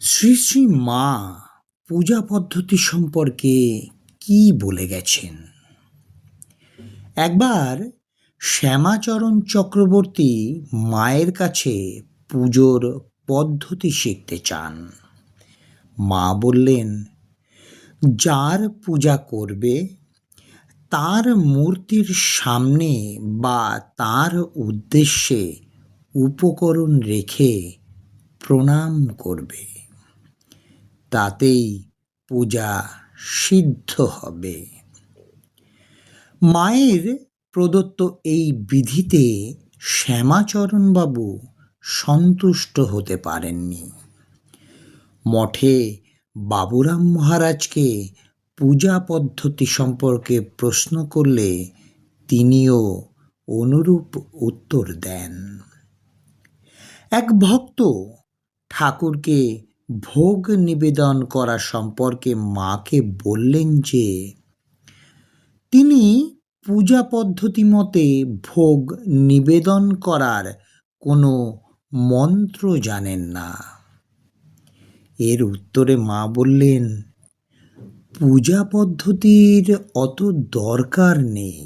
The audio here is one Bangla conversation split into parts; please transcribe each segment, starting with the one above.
শ্রী শ্রী মা পূজা পদ্ধতি সম্পর্কে কি বলে গেছেন। একবার শ্যামাচরণ চক্রবর্তী মায়ের কাছে পুজোর পদ্ধতি শিখতে চান। মা বললেন, যার পূজা করবে তার মূর্তির সামনে বা তার উদ্দেশ্যে উপকরণ রেখে প্রণাম করবে, তাতেই পূজা সিদ্ধ হবে। মায়ের প্রদত্ত এই বিধিতে শ্যামাচরণবাবু সন্তুষ্ট হতে পারেননি। মঠে বাবুরাম মহারাজকে পূজা পদ্ধতি সম্পর্কে প্রশ্ন করলে তিনিও অনুরূপ উত্তর দেন। এক ভক্ত ঠাকুরকে ভোগ নিবেদন করা সম্পর্কে মাকে বললেন যে তিনি পূজা পদ্ধতি মতে ভোগ নিবেদন করার কোনো মন্ত্র জানেন না। এর উত্তরে মা বললেন, পূজা পদ্ধতির অত দরকার নেই,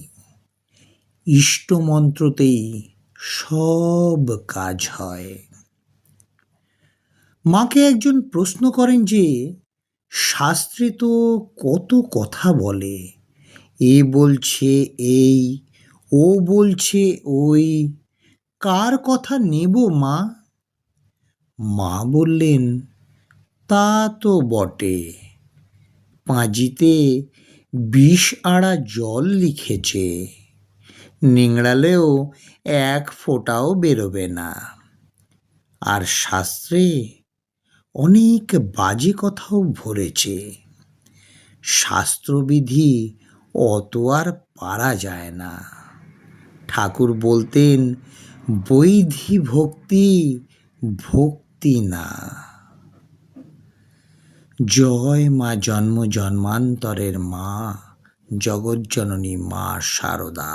ইষ্টমন্ত্রতেই সব কাজ হয়। মাকে একজন প্রশ্ন করেন যে শাস্ত্রে তো কত কথা বলে, এ বলছে এই, ও বলছে ওই, কার কথা নেব মা? মা বললেন, তা তো বটে, পাঁজিতে ২০ আড়া জল লিখেছে, নিংড়ালেও ১ ফোঁটাও বেরোবে না। আর শাস্ত্রে অনেক বাজে কথাও ভরেছে, শাস্ত্রবিধি অত আর পারা যায় না। ঠাকুর বলতেন, বৈধি ভক্তি, ভক্তি না। জয় মা জন্ম জন্মান্তরের মা, জগজ্জননী মা শারদা।